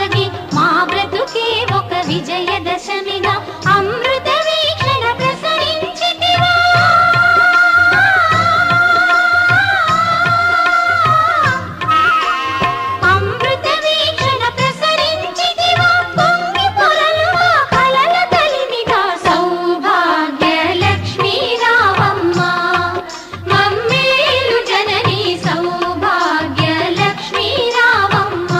సాగి మా బ్రతుకే ఒక విజయదశమిగా అమృత వీక్షణ ప్రసరించితివా. అమృత వీక్షణ ప్రసరించితివా పొంగి పొరలుగా కలల కలిమిగా సౌభాగ్య లక్ష్మీ రావమ్మ మమ్మేలు జననీ సౌభాగ్య లక్ష్మీ రావమ్మ.